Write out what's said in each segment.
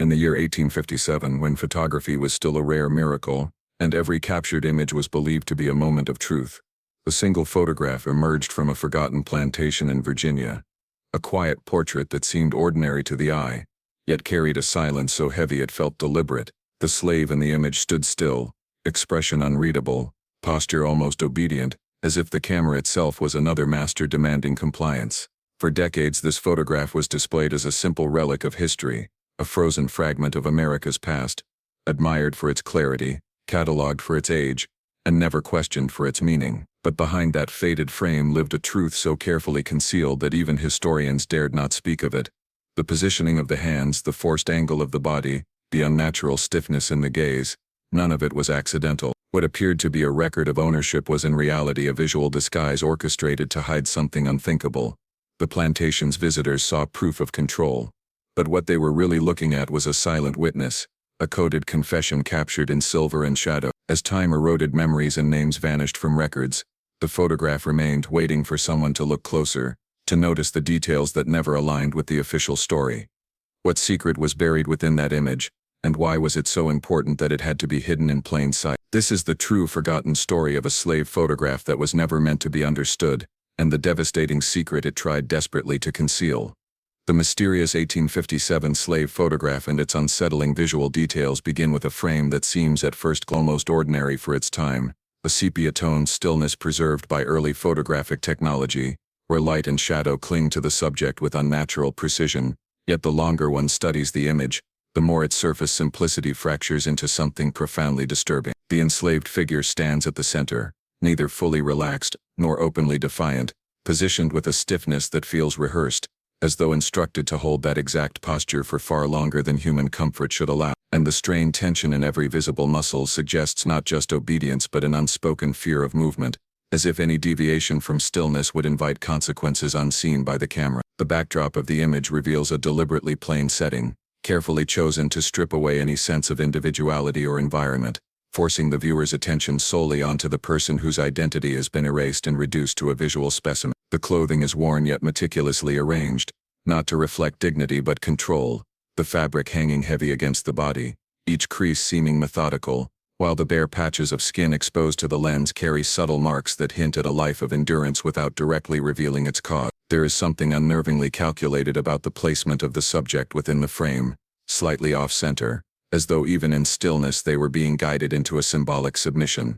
In the year 1857, when photography was still a rare miracle, and every captured image was believed to be a moment of truth, a single photograph emerged from a forgotten plantation in Virginia. A quiet portrait that seemed ordinary to the eye, yet carried a silence so heavy it felt deliberate. The slave in the image stood still, expression unreadable, posture almost obedient, as if the camera itself was another master demanding compliance. For decades this photograph was displayed as a simple relic of history, a frozen fragment of America's past, admired for its clarity, catalogued for its age, and never questioned for its meaning. But behind that faded frame lived a truth so carefully concealed that even historians dared not speak of it. The positioning of the hands, the forced angle of the body, the unnatural stiffness in the gaze, none of it was accidental. What appeared to be a record of ownership was in reality a visual disguise orchestrated to hide something unthinkable. The plantation's visitors saw proof of control, but what they were really looking at was a silent witness, a coded confession captured in silver and shadow. As time eroded, memories and names vanished from records. The photograph remained, waiting for someone to look closer, to notice the details that never aligned with the official story. What secret was buried within that image, and why was it so important that it had to be hidden in plain sight? This is the true forgotten story of a slave photograph that was never meant to be understood, and the devastating secret it tried desperately to conceal. The mysterious 1857 slave photograph and its unsettling visual details begin with a frame that seems at first almost ordinary for its time, a sepia-toned stillness preserved by early photographic technology, where light and shadow cling to the subject with unnatural precision. Yet the longer one studies the image, the more its surface simplicity fractures into something profoundly disturbing. The enslaved figure stands at the center, neither fully relaxed nor openly defiant, positioned with a stiffness that feels rehearsed, as though instructed to hold that exact posture for far longer than human comfort should allow. And the strained tension in every visible muscle suggests not just obedience but an unspoken fear of movement, as if any deviation from stillness would invite consequences unseen by the camera. The backdrop of the image reveals a deliberately plain setting, carefully chosen to strip away any sense of individuality or environment, forcing the viewer's attention solely onto the person whose identity has been erased and reduced to a visual specimen. The clothing is worn yet meticulously arranged, not to reflect dignity but control, the fabric hanging heavy against the body, each crease seeming methodical, while the bare patches of skin exposed to the lens carry subtle marks that hint at a life of endurance without directly revealing its cause. There is something unnervingly calculated about the placement of the subject within the frame, slightly off-center, as though even in stillness they were being guided into a symbolic submission.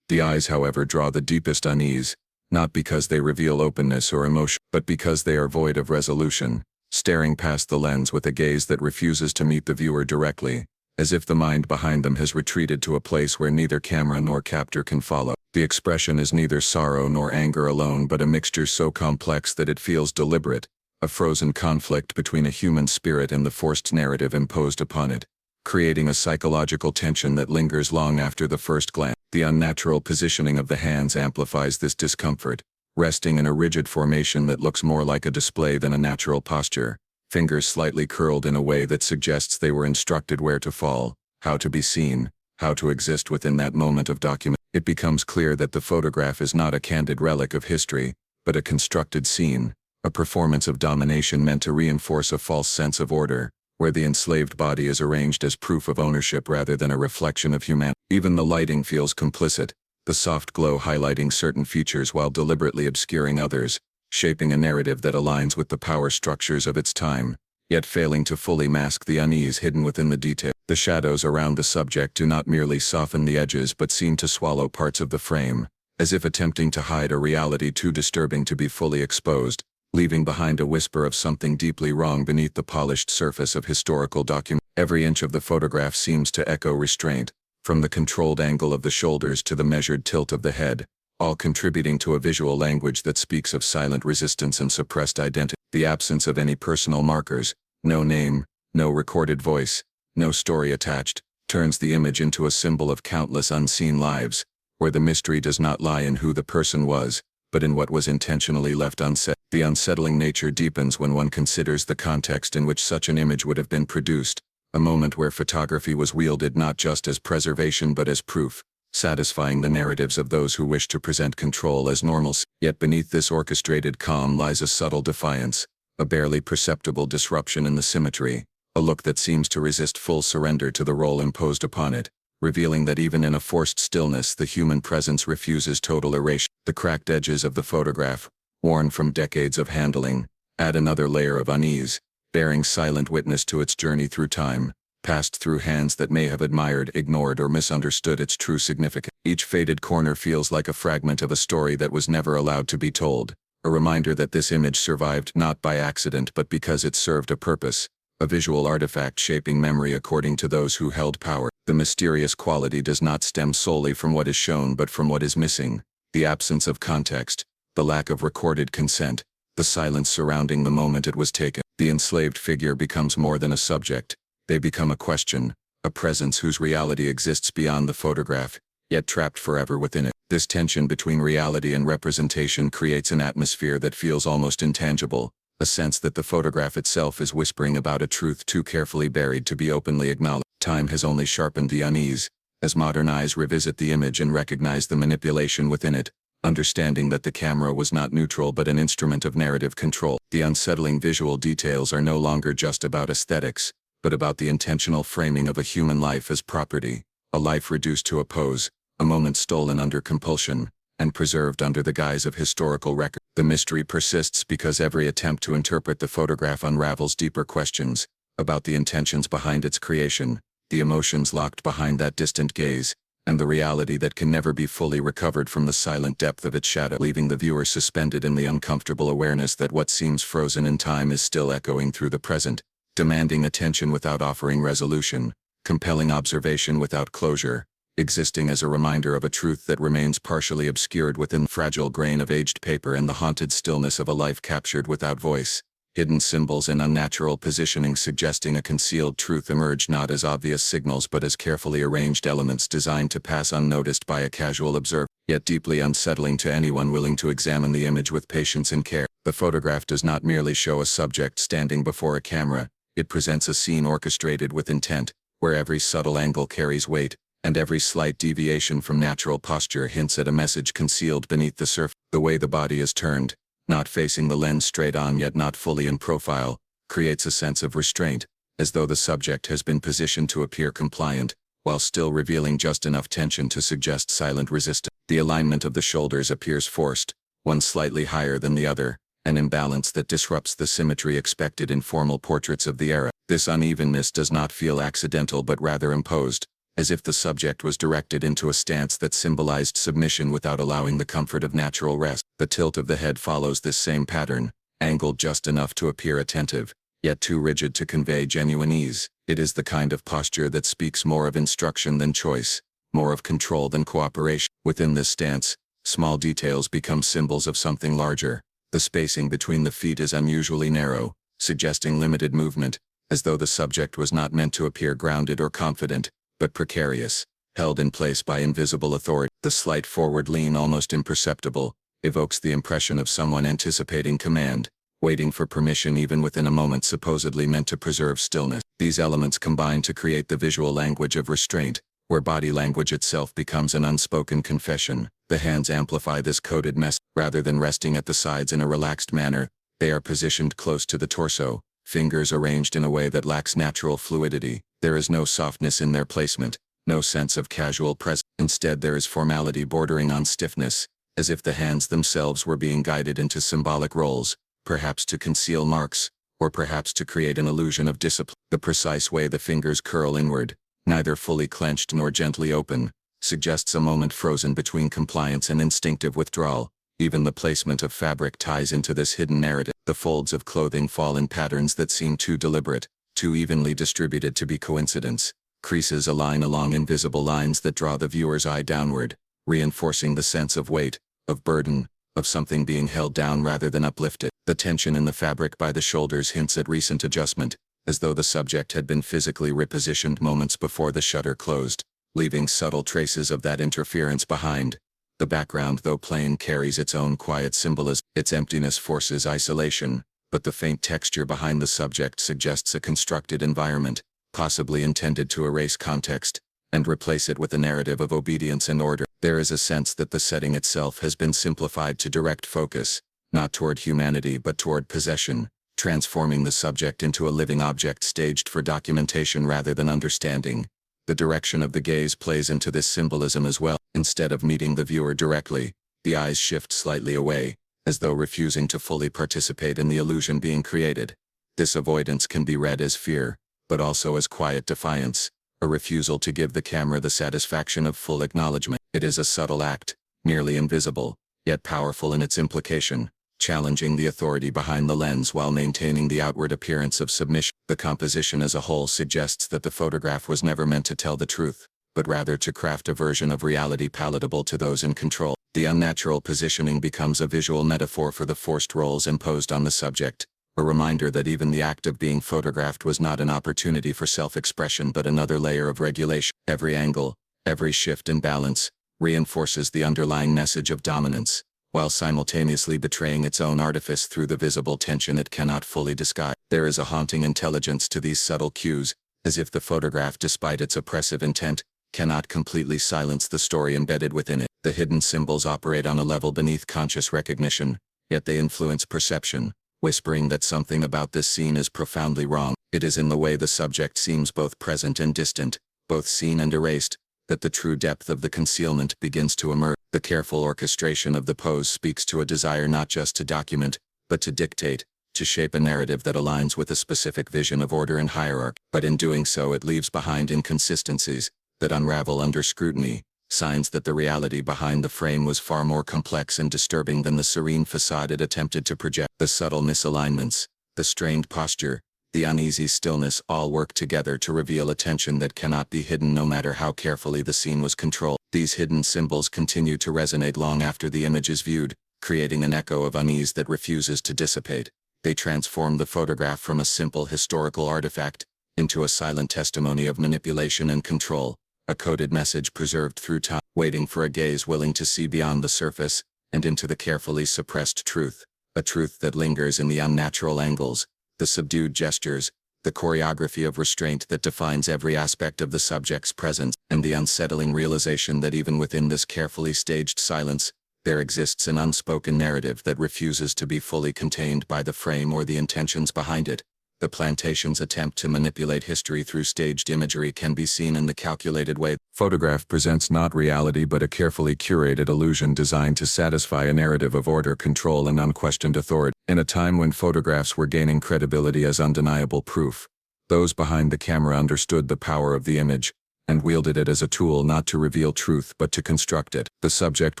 The eyes, however, draw the deepest unease, not because they reveal openness or emotion, but because they are void of resolution, staring past the lens with a gaze that refuses to meet the viewer directly, as if the mind behind them has retreated to a place where neither camera nor captor can follow. The expression is neither sorrow nor anger alone but a mixture so complex that it feels deliberate, a frozen conflict between a human spirit and the forced narrative imposed upon it, creating a psychological tension that lingers long after the first glance. The unnatural positioning of the hands amplifies this discomfort, resting in a rigid formation that looks more like a display than a natural posture, fingers slightly curled in a way that suggests they were instructed where to fall, how to be seen, how to exist within that moment of document. It becomes clear that the photograph is not a candid relic of history, but a constructed scene, a performance of domination meant to reinforce a false sense of order, where the enslaved body is arranged as proof of ownership rather than a reflection of humanity. Even the lighting feels complicit, the soft glow highlighting certain features while deliberately obscuring others, shaping a narrative that aligns with the power structures of its time, yet failing to fully mask the unease hidden within the detail. The shadows around the subject do not merely soften the edges but seem to swallow parts of the frame, as if attempting to hide a reality too disturbing to be fully exposed, leaving behind a whisper of something deeply wrong beneath the polished surface of historical document. Every inch of the photograph seems to echo restraint, from the controlled angle of the shoulders to the measured tilt of the head, all contributing to a visual language that speaks of silent resistance and suppressed identity. The absence of any personal markers, no name, no recorded voice, no story attached, turns the image into a symbol of countless unseen lives, where the mystery does not lie in who the person was, but in what was intentionally left unsaid. The unsettling nature deepens when one considers the context in which such an image would have been produced, a moment where photography was wielded not just as preservation but as proof, satisfying the narratives of those who wish to present control as normalcy. Yet beneath this orchestrated calm lies a subtle defiance, a barely perceptible disruption in the symmetry, a look that seems to resist full surrender to the role imposed upon it, revealing that even in a forced stillness the human presence refuses total erasure. The cracked edges of the photograph, worn from decades of handling, add another layer of unease, bearing silent witness to its journey through time, passed through hands that may have admired, ignored, or misunderstood its true significance. Each faded corner feels like a fragment of a story that was never allowed to be told, a reminder that this image survived not by accident but because it served a purpose, a visual artifact shaping memory according to those who held power. The mysterious quality does not stem solely from what is shown but from what is missing, the absence of context, the lack of recorded consent, the silence surrounding the moment it was taken. The enslaved figure becomes more than a subject. They become a question, a presence whose reality exists beyond the photograph, yet trapped forever within it. This tension between reality and representation creates an atmosphere that feels almost intangible, a sense that the photograph itself is whispering about a truth too carefully buried to be openly acknowledged. Time has only sharpened the unease, as modern eyes revisit the image and recognize the manipulation within it, understanding that the camera was not neutral but an instrument of narrative control. The unsettling visual details are no longer just about aesthetics, but about the intentional framing of a human life as property, a life reduced to a pose, a moment stolen under compulsion, and preserved under the guise of historical record. The mystery persists because every attempt to interpret the photograph unravels deeper questions about the intentions behind its creation, the emotions locked behind that distant gaze, and the reality that can never be fully recovered from the silent depth of its shadow, leaving the viewer suspended in the uncomfortable awareness that what seems frozen in time is still echoing through the present, demanding attention without offering resolution, compelling observation without closure, existing as a reminder of a truth that remains partially obscured within the fragile grain of aged paper and the haunted stillness of a life captured without voice. Hidden symbols and unnatural positioning suggesting a concealed truth emerge not as obvious signals but as carefully arranged elements designed to pass unnoticed by a casual observer, yet deeply unsettling to anyone willing to examine the image with patience and care. The photograph does not merely show a subject standing before a camera, it presents a scene orchestrated with intent, where every subtle angle carries weight, and every slight deviation from natural posture hints at a message concealed beneath the surface. The way the body is turned, not facing the lens straight on yet not fully in profile, creates a sense of restraint, as though the subject has been positioned to appear compliant, while still revealing just enough tension to suggest silent resistance. The alignment of the shoulders appears forced, one slightly higher than the other, an imbalance that disrupts the symmetry expected in formal portraits of the era. This unevenness does not feel accidental but rather imposed, as if the subject was directed into a stance that symbolized submission without allowing the comfort of natural rest. The tilt of the head follows this same pattern, angled just enough to appear attentive, yet too rigid to convey genuine ease. It is the kind of posture that speaks more of instruction than choice, more of control than cooperation. Within this stance, small details become symbols of something larger. The spacing between the feet is unusually narrow, suggesting limited movement, as though the subject was not meant to appear grounded or confident, but precarious, held in place by invisible authority. The slight forward lean, almost imperceptible, evokes the impression of someone anticipating command, waiting for permission even within a moment supposedly meant to preserve stillness. These elements combine to create the visual language of restraint, where body language itself becomes an unspoken confession. The hands amplify this coded message. Rather than resting at the sides in a relaxed manner, they are positioned close to the torso, fingers arranged in a way that lacks natural fluidity. There is no softness in their placement, no sense of casual presence. Instead there is formality bordering on stiffness, as if the hands themselves were being guided into symbolic roles, perhaps to conceal marks, or perhaps to create an illusion of discipline. The precise way the fingers curl inward, neither fully clenched nor gently open, suggests a moment frozen between compliance and instinctive withdrawal. Even the placement of fabric ties into this hidden narrative. The folds of clothing fall in patterns that seem too deliberate, too evenly distributed to be coincidence. Creases align along invisible lines that draw the viewer's eye downward, reinforcing the sense of weight, of burden, of something being held down rather than uplifted. The tension in the fabric by the shoulders hints at recent adjustment, as though the subject had been physically repositioned moments before the shutter closed, leaving subtle traces of that interference behind. The background, though plain, carries its own quiet symbolism. Its emptiness forces isolation, but the faint texture behind the subject suggests a constructed environment, possibly intended to erase context, and replace it with a narrative of obedience and order. There is a sense that the setting itself has been simplified to direct focus, not toward humanity but toward possession, transforming the subject into a living object staged for documentation rather than understanding. The direction of the gaze plays into this symbolism as well. Instead of meeting the viewer directly, the eyes shift slightly away, as though refusing to fully participate in the illusion being created. This avoidance can be read as fear, but also as quiet defiance, a refusal to give the camera the satisfaction of full acknowledgement. It is a subtle act, nearly invisible, yet powerful in its implication, challenging the authority behind the lens while maintaining the outward appearance of submission. The composition as a whole suggests that the photograph was never meant to tell the truth, but rather to craft a version of reality palatable to those in control. The unnatural positioning becomes a visual metaphor for the forced roles imposed on the subject, a reminder that even the act of being photographed was not an opportunity for self-expression but another layer of regulation. Every angle, every shift in balance, reinforces the underlying message of dominance, while simultaneously betraying its own artifice through the visible tension it cannot fully disguise. There is a haunting intelligence to these subtle cues, as if the photograph, despite its oppressive intent, cannot completely silence the story embedded within it. The hidden symbols operate on a level beneath conscious recognition, yet they influence perception, whispering that something about this scene is profoundly wrong. It is in the way the subject seems both present and distant, both seen and erased, that the true depth of the concealment begins to emerge. The careful orchestration of the pose speaks to a desire not just to document, but to dictate, to shape a narrative that aligns with a specific vision of order and hierarchy. But in doing so it leaves behind inconsistencies that unravel under scrutiny, signs that the reality behind the frame was far more complex and disturbing than the serene facade it attempted to project. The subtle misalignments, the strained posture, the uneasy stillness all work together to reveal a tension that cannot be hidden no matter how carefully the scene was controlled. These hidden symbols continue to resonate long after the image is viewed, creating an echo of unease that refuses to dissipate. They transform the photograph from a simple historical artifact into a silent testimony of manipulation and control, a coded message preserved through time, waiting for a gaze willing to see beyond the surface and into the carefully suppressed truth, a truth that lingers in the unnatural angles, the subdued gestures, the choreography of restraint that defines every aspect of the subject's presence, and the unsettling realization that even within this carefully staged silence, there exists an unspoken narrative that refuses to be fully contained by the frame or the intentions behind it. The plantation's attempt to manipulate history through staged imagery can be seen in the calculated way. Photograph presents not reality but a carefully curated illusion designed to satisfy a narrative of order, control, and unquestioned authority. In a time when photographs were gaining credibility as undeniable proof, those behind the camera understood the power of the image and wielded it as a tool not to reveal truth but to construct it. The subject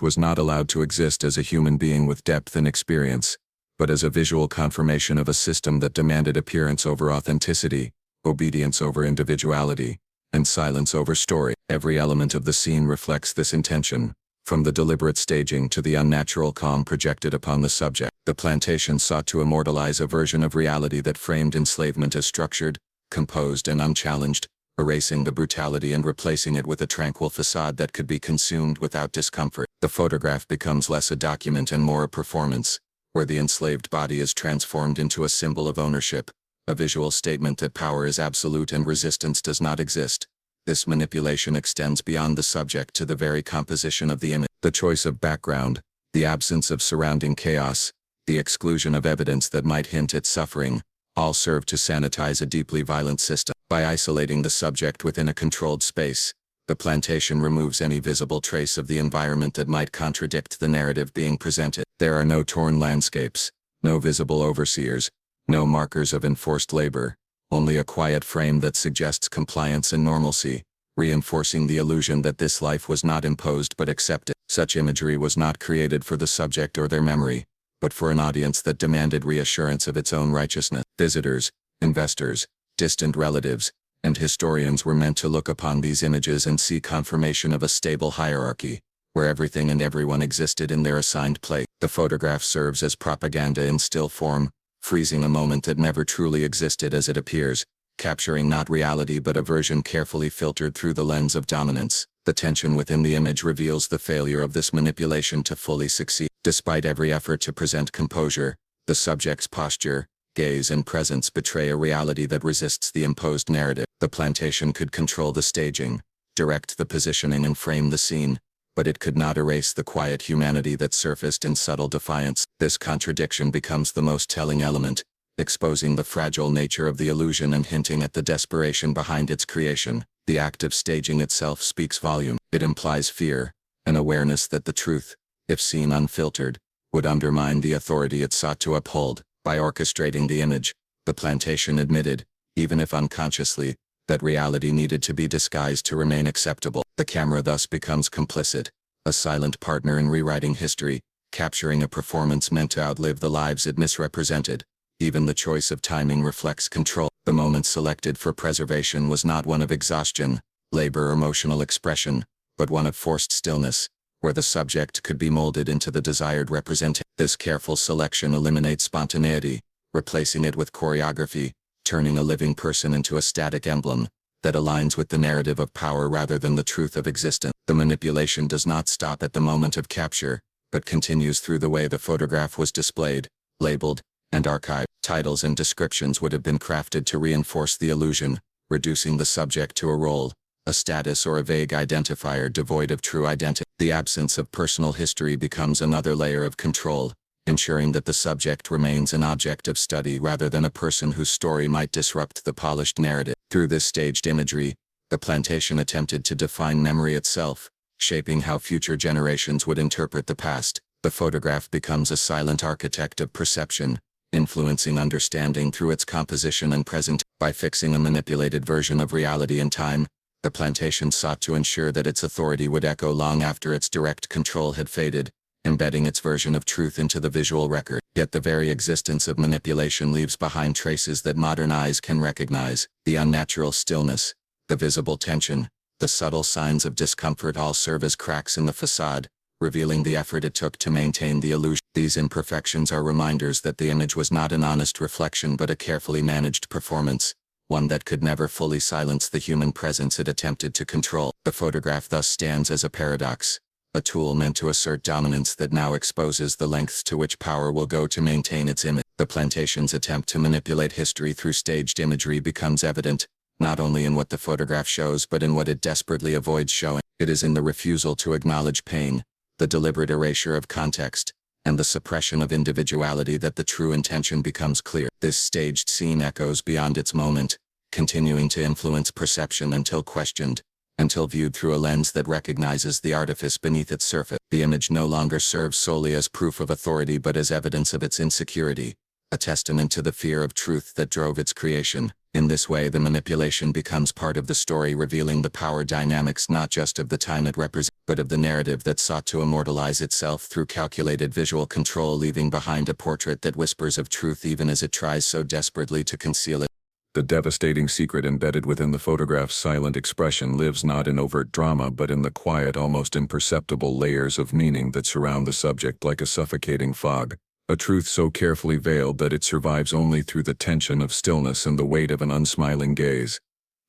was not allowed to exist as a human being with depth and experience, but as a visual confirmation of a system that demanded appearance over authenticity, obedience over individuality, and silence over story. Every element of the scene reflects this intention, from the deliberate staging to the unnatural calm projected upon the subject. The plantation sought to immortalize a version of reality that framed enslavement as structured, composed, and unchallenged, erasing the brutality and replacing it with a tranquil facade that could be consumed without discomfort. The photograph becomes less a document and more a performance, where the enslaved body is transformed into a symbol of ownership, a visual statement that power is absolute and resistance does not exist. This manipulation extends beyond the subject to the very composition of the image. The choice of background, the absence of surrounding chaos, the exclusion of evidence that might hint at suffering, all serve to sanitize a deeply violent system. By isolating the subject within a controlled space, the plantation removes any visible trace of the environment that might contradict the narrative being presented. There are no torn landscapes, no visible overseers, no markers of enforced labor, only a quiet frame that suggests compliance and normalcy, reinforcing the illusion that this life was not imposed but accepted. Such imagery was not created for the subject or their memory, but for an audience that demanded reassurance of its own righteousness. Visitors, investors, distant relatives, and historians were meant to look upon these images and see confirmation of a stable hierarchy, where everything and everyone existed in their assigned place. The photograph serves as propaganda in still form, freezing a moment that never truly existed as it appears, capturing not reality but a version carefully filtered through the lens of dominance. The tension within the image reveals the failure of this manipulation to fully succeed. Despite every effort to present composure, the subject's posture, gaze, and presence betray a reality that resists the imposed narrative. The plantation could control the staging, direct the positioning, and frame the scene, but it could not erase the quiet humanity that surfaced in subtle defiance. This contradiction becomes the most telling element, exposing the fragile nature of the illusion and hinting at the desperation behind its creation. The act of staging itself speaks volume. It implies fear, an awareness that the truth, if seen unfiltered, would undermine the authority it sought to uphold. By orchestrating the image, the plantation admitted, even if unconsciously, that reality needed to be disguised to remain acceptable. The camera thus becomes complicit, a silent partner in rewriting history, capturing a performance meant to outlive the lives it misrepresented. Even the choice of timing reflects control. The moment selected for preservation was not one of exhaustion, labor or emotional expression, but one of forced stillness, where the subject could be molded into the desired representation. This careful selection eliminates spontaneity, replacing it with choreography, turning a living person into a static emblem that aligns with the narrative of power rather than the truth of existence. The manipulation does not stop at the moment of capture, but continues through the way the photograph was displayed, labeled, and archived. Titles and descriptions would have been crafted to reinforce the illusion, reducing the subject to a role, a status or a vague identifier devoid of true identity. The absence of personal history becomes another layer of control, ensuring that the subject remains an object of study rather than a person whose story might disrupt the polished narrative. Through this staged imagery, the plantation attempted to define memory itself, shaping how future generations would interpret the past. The photograph becomes a silent architect of perception, influencing understanding through its composition and present. By fixing a manipulated version of reality in time, the plantation sought to ensure that its authority would echo long after its direct control had faded, embedding its version of truth into the visual record. Yet the very existence of manipulation leaves behind traces that modern eyes can recognize. The unnatural stillness, the visible tension, the subtle signs of discomfort all serve as cracks in the facade, revealing the effort it took to maintain the illusion. These imperfections are reminders that the image was not an honest reflection but a carefully managed performance, one that could never fully silence the human presence it attempted to control. The photograph thus stands as a paradox, a tool meant to assert dominance that now exposes the lengths to which power will go to maintain its image. The plantation's attempt to manipulate history through staged imagery becomes evident, not only in what the photograph shows but in what it desperately avoids showing. It is in the refusal to acknowledge pain, the deliberate erasure of context, and the suppression of individuality that the true intention becomes clear. This staged scene echoes beyond its moment, continuing to influence perception until questioned, until viewed through a lens that recognizes the artifice beneath its surface. The image no longer serves solely as proof of authority but as evidence of its insecurity, a testament to the fear of truth that drove its creation. In this way, the manipulation becomes part of the story, revealing the power dynamics not just of the time it represents, but of the narrative that sought to immortalize itself through calculated visual control, leaving behind a portrait that whispers of truth even as it tries so desperately to conceal it. The devastating secret embedded within the photograph's silent expression lives not in overt drama but in the quiet, almost imperceptible layers of meaning that surround the subject like a suffocating fog. A truth so carefully veiled that it survives only through the tension of stillness and the weight of an unsmiling gaze.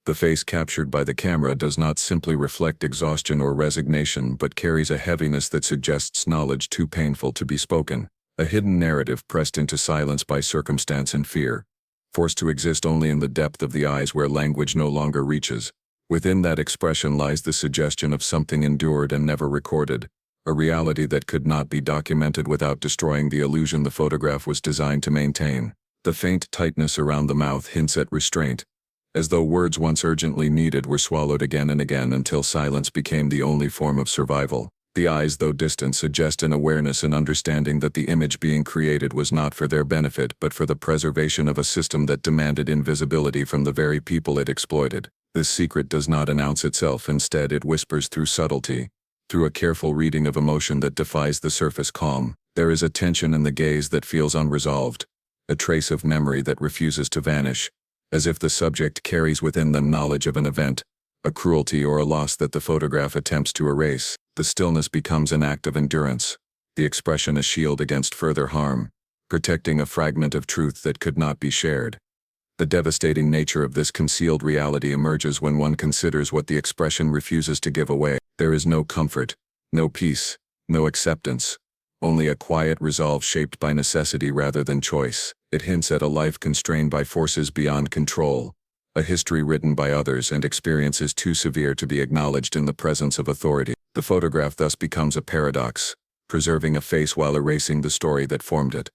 The face captured by the camera does not simply reflect exhaustion or resignation but carries a heaviness that suggests knowledge too painful to be spoken, a hidden narrative pressed into silence by circumstance and fear, forced to exist only in the depth of the eyes where language no longer reaches. Within that expression lies the suggestion of something endured and never recorded, a reality that could not be documented without destroying the illusion the photograph was designed to maintain. The faint tightness around the mouth hints at restraint, as though words once urgently needed were swallowed again and again until silence became the only form of survival. The eyes, though distant, suggest an awareness and understanding that the image being created was not for their benefit but for the preservation of a system that demanded invisibility from the very people it exploited. This secret does not announce itself, instead it whispers through subtlety, through a careful reading of emotion that defies the surface calm. There is a tension in the gaze that feels unresolved, a trace of memory that refuses to vanish, as if the subject carries within them knowledge of an event, a cruelty or a loss that the photograph attempts to erase. The stillness becomes an act of endurance, the expression a shield against further harm, protecting a fragment of truth that could not be shared. The devastating nature of this concealed reality emerges when one considers what the expression refuses to give away. There is no comfort, no peace, no acceptance, only a quiet resolve shaped by necessity rather than choice. It hints at a life constrained by forces beyond control, a history written by others and experiences too severe to be acknowledged in the presence of authority. The photograph thus becomes a paradox, preserving a face while erasing the story that formed it.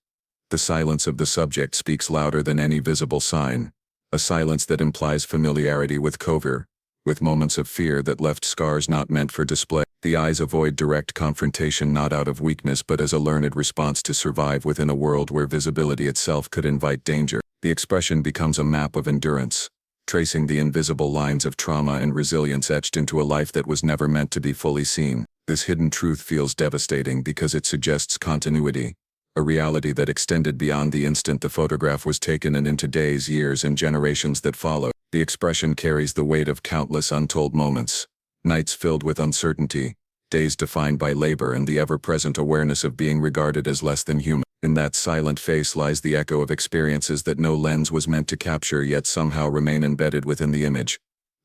The silence of the subject speaks louder than any visible sign, a silence that implies familiarity with cover, with moments of fear that left scars not meant for display. The eyes avoid direct confrontation not out of weakness but as a learned response to survive within a world where visibility itself could invite danger. The expression becomes a map of endurance, tracing the invisible lines of trauma and resilience etched into a life that was never meant to be fully seen. This hidden truth feels devastating because it suggests continuity, a reality that extended beyond the instant the photograph was taken and into days, years, and generations that followed. The expression carries the weight of countless untold moments, nights filled with uncertainty, days defined by labor and the ever-present awareness of being regarded as less than human. In that silent face lies the echo of experiences that no lens was meant to capture yet somehow remain embedded within the image.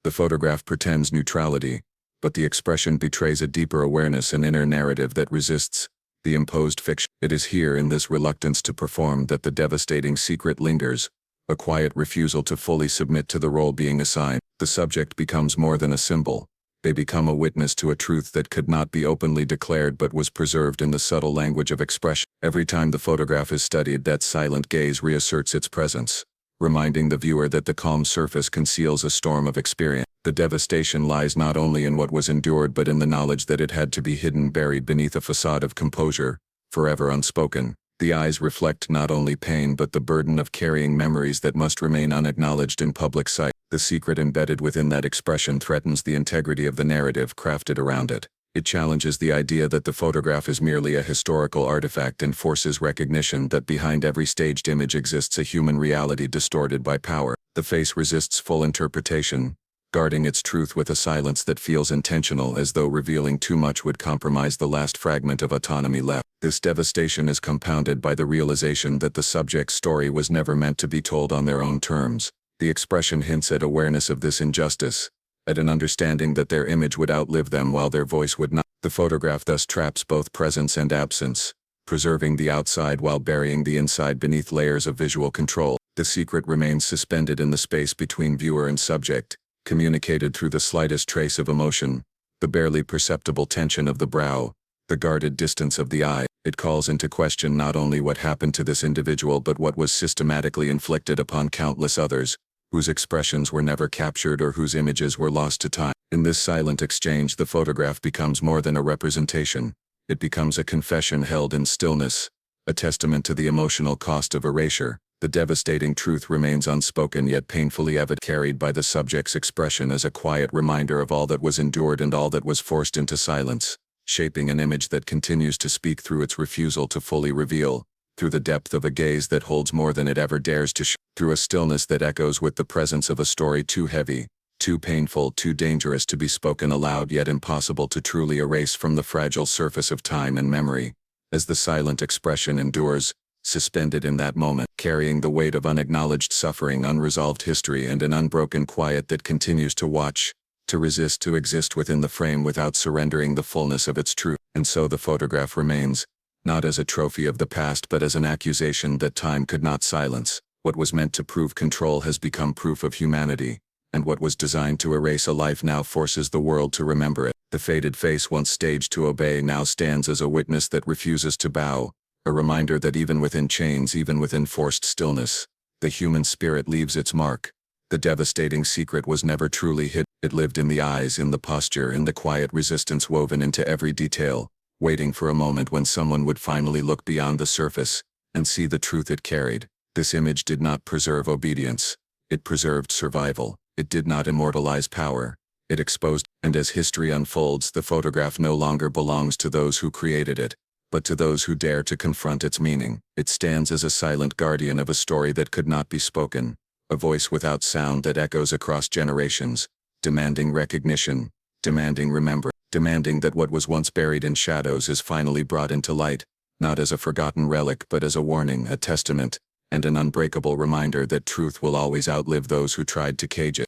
The photograph pretends neutrality, but the expression betrays a deeper awareness and inner narrative that resists the imposed fiction. It is here in this reluctance to perform that the devastating secret lingers, a quiet refusal to fully submit to the role being assigned. The subject becomes more than a symbol. They become a witness to a truth that could not be openly declared but was preserved in the subtle language of expression. Every time the photograph is studied, that silent gaze reasserts its presence, reminding the viewer that the calm surface conceals a storm of experience. The devastation lies not only in what was endured but in the knowledge that it had to be hidden, buried beneath a facade of composure, forever unspoken. The eyes reflect not only pain but the burden of carrying memories that must remain unacknowledged in public sight. The secret embedded within that expression threatens the integrity of the narrative crafted around it. It challenges the idea that the photograph is merely a historical artifact and forces recognition that behind every staged image exists a human reality distorted by power. The face resists full interpretation, guarding its truth with a silence that feels intentional, as though revealing too much would compromise the last fragment of autonomy left. This devastation is compounded by the realization that the subject's story was never meant to be told on their own terms. The expression hints at awareness of this injustice, at an understanding that their image would outlive them while their voice would not. The photograph thus traps both presence and absence, preserving the outside while burying the inside beneath layers of visual control. The secret remains suspended in the space between viewer and subject, communicated through the slightest trace of emotion, the barely perceptible tension of the brow, the guarded distance of the eye. It calls into question not only what happened to this individual but what was systematically inflicted upon countless others, whose expressions were never captured or whose images were lost to time. In this silent exchange, the photograph becomes more than a representation. It becomes a confession held in stillness, a testament to the emotional cost of erasure. The devastating truth remains unspoken yet painfully evident, carried by the subject's expression as a quiet reminder of all that was endured and all that was forced into silence, shaping an image that continues to speak through its refusal to fully reveal, through the depth of a gaze that holds more than it ever dares to show, through a stillness that echoes with the presence of a story too heavy, too painful, too dangerous to be spoken aloud yet impossible to truly erase from the fragile surface of time and memory. As the silent expression endures, suspended in that moment, carrying the weight of unacknowledged suffering, unresolved history, and an unbroken quiet that continues to watch, to resist, to exist within the frame without surrendering the fullness of its truth. And so the photograph remains, not as a trophy of the past but as an accusation that time could not silence. What was meant to prove control has become proof of humanity, and what was designed to erase a life now forces the world to remember it. The faded face once staged to obey now stands as a witness that refuses to bow, a reminder that even within chains, even within forced stillness, the human spirit leaves its mark. The devastating secret was never truly hid. It lived in the eyes, in the posture, in the quiet resistance woven into every detail, waiting for a moment when someone would finally look beyond the surface and see the truth it carried. This image did not preserve obedience. It preserved survival. It did not immortalize power. It exposed, and as history unfolds, the photograph no longer belongs to those who created it, but to those who dare to confront its meaning. It stands as a silent guardian of a story that could not be spoken, a voice without sound that echoes across generations, demanding recognition, demanding remembrance, demanding that what was once buried in shadows is finally brought into light, not as a forgotten relic but as a warning, a testament, and an unbreakable reminder that truth will always outlive those who tried to cage it.